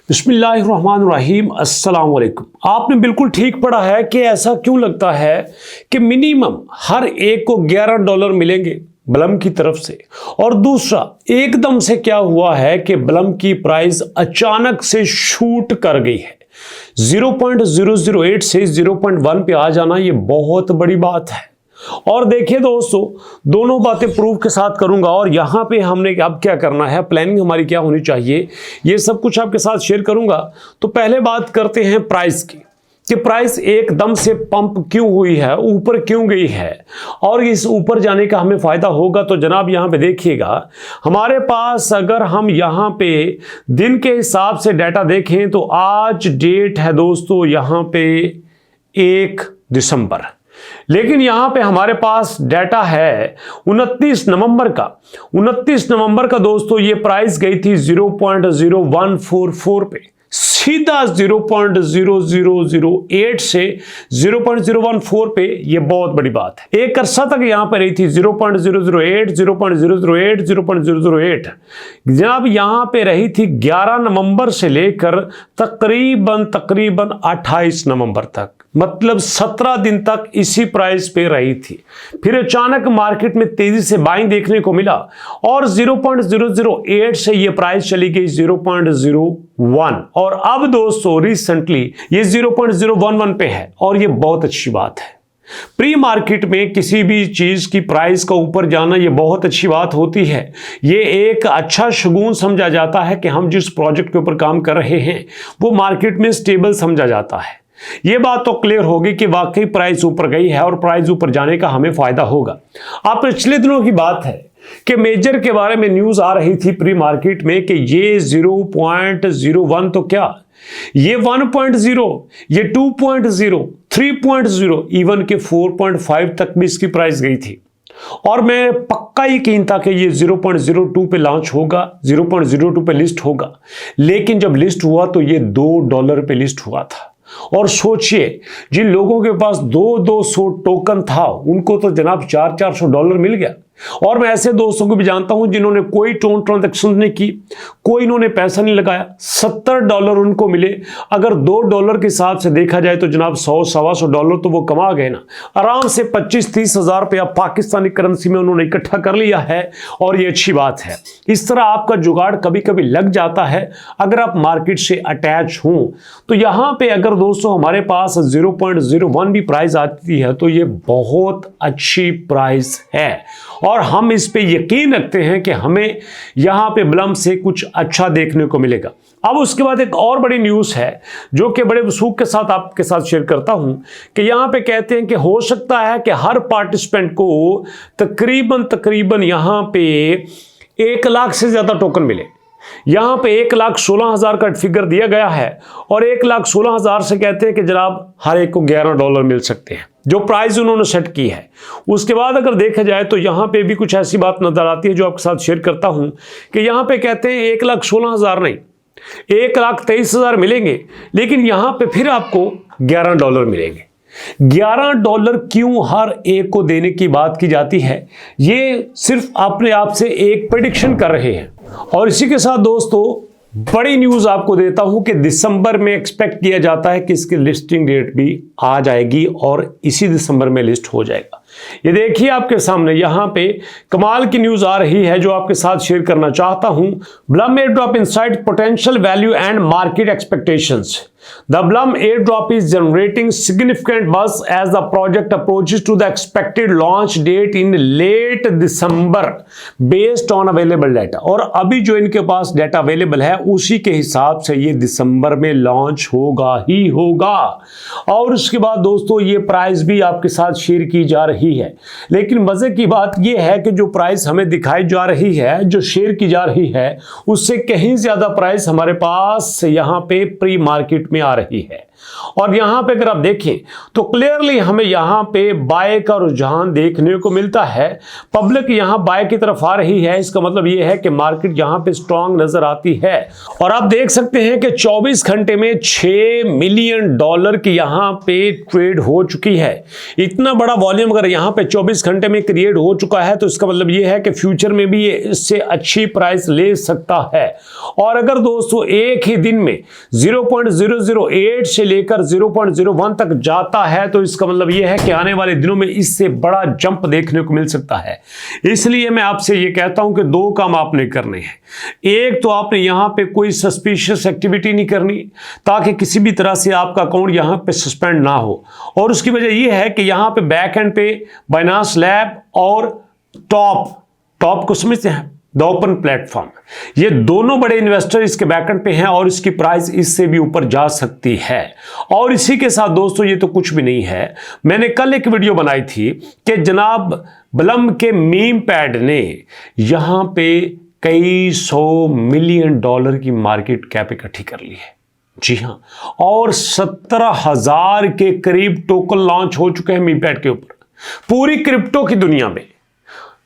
बिस्मिल्लाहिर्रहमानिर्रहीम, अस्सलाम वालेकुम। आपने बिल्कुल ठीक पढ़ा है कि ऐसा क्यों लगता है कि मिनिमम हर एक को $11 मिलेंगे ब्लम की तरफ से, और दूसरा एकदम से क्या हुआ है कि ब्लम की प्राइस अचानक से शूट कर गई है। 0.008 से 0.1 पे आ जाना ये बहुत बड़ी बात है। और देखिए दोस्तों, दोनों बातें प्रूफ के साथ करूंगा और यहां पे हमने अब क्या करना है, प्लानिंग हमारी क्या होनी चाहिए, ये सब कुछ आपके साथ शेयर करूंगा। तो पहले बात करते हैं प्राइस की कि प्राइस एकदम से पंप क्यों हुई है, ऊपर क्यों गई है और इस ऊपर जाने का हमें फायदा होगा। तो जनाब यहां पे देखिएगा, हमारे पास अगर हम यहां पे दिन के हिसाब से डाटा देखें तो आज डेट है दोस्तों यहां पे 1 दिसंबर, लेकिन यहां पे हमारे पास डाटा है 29 नवंबर का। 29 नवंबर का दोस्तों ये प्राइस गई थी 0.0144 पे, सीधा 0.0008 से 0.014 पे। ये बहुत बड़ी बात है। एक अरसा तक यहां पर रही थी 0.008, 0.008, 0.008। जनाब यहां पे रही थी 11 नवंबर से लेकर तकरीबन 28 नवंबर तक, मतलब 17 दिन तक इसी प्राइस पे रही थी। फिर अचानक मार्केट में तेजी से बाइंग देखने को मिला और 0.008 से ये प्राइस चली गई 0.01, और अब दोस्तों रिसेंटली ये 0.011 पे है, और ये बहुत अच्छी बात है। प्री मार्केट में किसी भी चीज की प्राइस का ऊपर जाना ये बहुत अच्छी बात होती है। ये एक अच्छा शगुन समझा जाता है कि हम जिस प्रोजेक्ट के ऊपर काम कर रहे हैं वो मार्केट में स्टेबल समझा जाता है। ये बात तो क्लियर होगी कि वाकई प्राइस ऊपर गई है और प्राइस ऊपर जाने का हमें फायदा होगा। आप पिछले दिनों की बात है कि मेजर के बारे में न्यूज आ रही थी प्री मार्केट में कि ये 0.01 तो क्या, ये 1.0, ये 2.0, 3.0, इवन के 4.5 तक भी इसकी प्राइस गई थी। और मैं पक्का यकीन था कि ये 0.02 पे लॉन्च होगा, 0.02 पे लिस्ट होगा, लेकिन जब लिस्ट हुआ तो ये $2 पे लिस्ट हुआ था। और सोचिए, जिन लोगों के पास 200 टोकन था उनको तो जनाब $400 मिल गया। और मैं ऐसे दोस्तों को भी जानता हूं जिन्होंने कोई ट्रांजैक्शन नहीं की, कोई इन्होंने पैसा नहीं लगाया, $70 उनको मिले। अगर $2 के हिसाब से देखा जाए तो जनाब $100-125 तो वो कमा गए ना, आराम से 25-30 हजार रुपया पाकिस्तानी करेंसी में उन्होंने इकट्ठा कर लिया है, और ये अच्छी बात है। इस तरह आपका जुगाड़ कभी कभी लग जाता है अगर आप मार्केट से अटैच हों। तो यहां पे अगर दोस्तों हमारे पास 0.01 भी प्राइस आती है तो ये बहुत अच्छी प्राइस है, और हम इस पे यकीन रखते हैं कि हमें यहां पे ब्लम से कुछ अच्छा देखने को मिलेगा। अब उसके बाद एक और बड़ी न्यूज़ है जो कि बड़े वसूख के साथ आपके साथ शेयर करता हूं कि यहां पे कहते हैं कि हो सकता है कि हर पार्टिसिपेंट को तकरीबन यहां पे 1 लाख से ज्यादा टोकन मिले। यहां पे 1,16,000 का फिगर दिया गया है, और 1,16,000 से कहते हैं कि जनाब हर एक को $11 मिल सकते हैं, जो प्राइस उन्होंने सेट की है। उसके बाद अगर देखा जाए तो यहां पे भी कुछ ऐसी बात नजर आती है जो आपके साथ शेयर करता हूं कि यहां पे कहते हैं 1,16,000 नहीं, 1,23,000 मिलेंगे, लेकिन यहां पे फिर आपको $11 मिलेंगे। $11 क्यों हर एक को देने की बात की जाती है, ये सिर्फ अपने आप से एक प्रेडिक्शन कर रहे हैं। और इसी के साथ दोस्तों बड़ी न्यूज आपको देता हूं कि दिसंबर में एक्सपेक्ट किया जाता है कि इसकी लिस्टिंग डेट भी आ जाएगी और इसी दिसंबर में लिस्ट हो जाएगा। ये देखिए आपके सामने यहां पे कमाल की न्यूज आ रही है जो आपके साथ शेयर करना चाहता हूं। Blum air drop inside potential value and market expectations. The Blum airdrop is generating significant buzz as the project approaches to the expected launch date in late December based on available data। और अभी जो इनके पास data available है उसी के हिसाब से ये दिसंबर में लॉन्च होगा ही होगा। और उसके बाद दोस्तों ये प्राइस भी आपके साथ शेयर की जा रही है, लेकिन मजे की बात ये है कि जो प्राइस हमें दिखाई जा रही है, जो शेयर की जा रही है, उससे कहीं ज्यादा प्राइस हमारे पास यहाँ पे प्री मार्केट में आ रही है। और यहां पे अगर आप देखें तो क्लियरली हमें यहां पे बाय का रुझान देखने को मिलता है। पब्लिक यहां बाय की तरफ आ रही है, इसका मतलब यह है कि मार्केट यहां पे स्ट्रांग नजर आती है। और आप देख सकते हैं कि 24 घंटे में $6 मिलियन की यहां पे ट्रेड हो चुकी है। इतना बड़ा वॉल्यूम अगर यहाँ पे 24 घंटे में क्रिएट हो चुका है, तो इसका मतलब ये है कि फ्यूचर में भी ये इससे अच्छी प्राइस ले सकता है। और अगर दोस्तों एक ही दिन में 0.008 से लेकर 0.01 तक जाता है, तो इसका मतलब ये है कि आने वाले दिनों में इससे बड़ा जंप देखने को मिल सकता है। इसलिए मैं आपसे ये कहता हूं कि दो काम आपने करने हैं। एक तो आपने यहां पे कोई सस्पिशियस एक्टिविटी नहीं करनी, ताकि किसी भी तरह से आपका अकाउंट यहां पे सस्पेंड ना हो। और उसकी वजह यह है कि यहां पे बैक एंड पे बाइनांस लैब और टॉप को समझते हैं, द ओपन प्लेटफॉर्म, ये दोनों बड़े इन्वेस्टर इसके बैकएंड पे हैं और इसकी प्राइस इससे भी ऊपर जा सकती है। और इसी के साथ दोस्तों ये तो कुछ भी नहीं है, मैंने कल एक वीडियो बनाई थी कि जनाब बलम के मीम पैड ने यहां पे कई $100 मिलियन की मार्केट कैप इकट्ठी कर ली है। जी हां, और 17,000 के करीब टोकन लॉन्च हो चुके हैं मीम पैड के ऊपर। पूरी क्रिप्टो की दुनिया में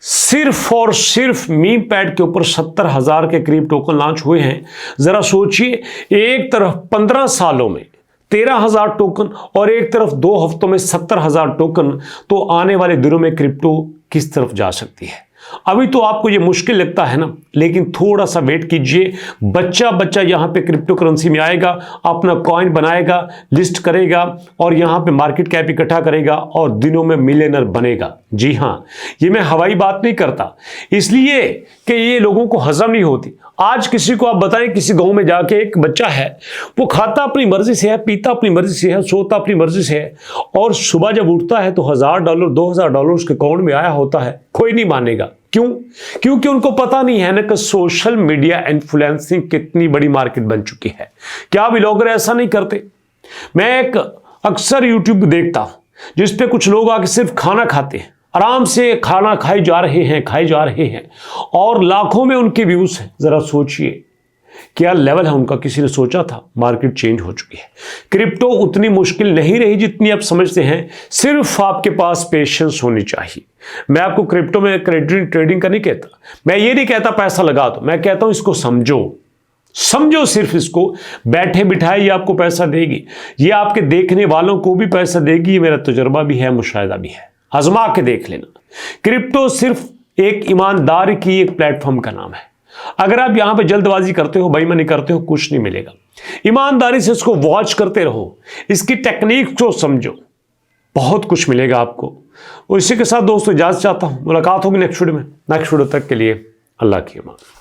सिर्फ और सिर्फ मीम पैड के ऊपर 70,000 के करीब टोकन लॉन्च हुए हैं। जरा सोचिए, एक तरफ 15 सालों में 13,000 टोकन और एक तरफ 2 हफ्तों में 70,000 टोकन, तो आने वाले दिनों में क्रिप्टो किस तरफ जा सकती है। अभी तो आपको ये मुश्किल लगता है ना, लेकिन थोड़ा सा वेट कीजिए। बच्चा यहां पे क्रिप्टो करेंसी में आएगा, अपना कॉइन बनाएगा, लिस्ट करेगा और यहां पे मार्केट कैप इकट्ठा करेगा और दिनों में मिलियनर बनेगा। जी हां, ये मैं हवाई बात नहीं करता, इसलिए कि ये लोगों को हजम नहीं होती। आज किसी को आप बताएं, किसी गांव में जाके एक बच्चा है, वो खाता अपनी मर्जी से है, पीता अपनी मर्जी से है, सोता अपनी मर्जी से है, और सुबह जब उठता है तो $1,000 $2,000 उसके अकाउंट में आया होता है, कोई नहीं मानेगा। क्यों? क्योंकि उनको पता नहीं है ना कि सोशल मीडिया इन्फ्लुएंसिंग कितनी बड़ी मार्केट बन चुकी है। क्या व्लॉगर ऐसा नहीं करते? मैं एक अक्सर यूट्यूब देखता हूं जिसपे कुछ लोग आके सिर्फ खाना खाते हैं, आराम से खाना खाए जा रहे हैं और लाखों में उनके व्यूज हैं। जरा सोचिए क्या लेवल है उनका, किसी ने सोचा था? मार्केट चेंज हो चुकी है। क्रिप्टो उतनी मुश्किल नहीं रही जितनी आप समझते हैं, सिर्फ आपके पास पेशेंस होनी चाहिए। मैं आपको क्रिप्टो में ट्रेडिंग का नहीं कहता, मैं ये नहीं कहता पैसा लगा दो, मैं कहता हूं इसको समझो, सिर्फ इसको, बैठे बिठाए ये आपको पैसा देगी, ये आपके देखने वालों को भी पैसा देगी। ये मेरा तजुर्बा भी है, मुशाहिदा भी है, आजमा के देख लेना। क्रिप्टो सिर्फ एक ईमानदार की एक प्लेटफॉर्म का नाम है। अगर आप यहां पे जल्दबाजी करते हो, बेईमानी करते हो, कुछ नहीं मिलेगा। ईमानदारी से इसको वॉच करते रहो, इसकी टेक्निक को समझो, बहुत कुछ मिलेगा आपको। और इसी के साथ दोस्तों इजाजत चाहता हूं, मुलाकात होगी नेक्स्ट वीडियो में। नेक्स्ट वीडियो तक के लिए अल्लाह की अमान।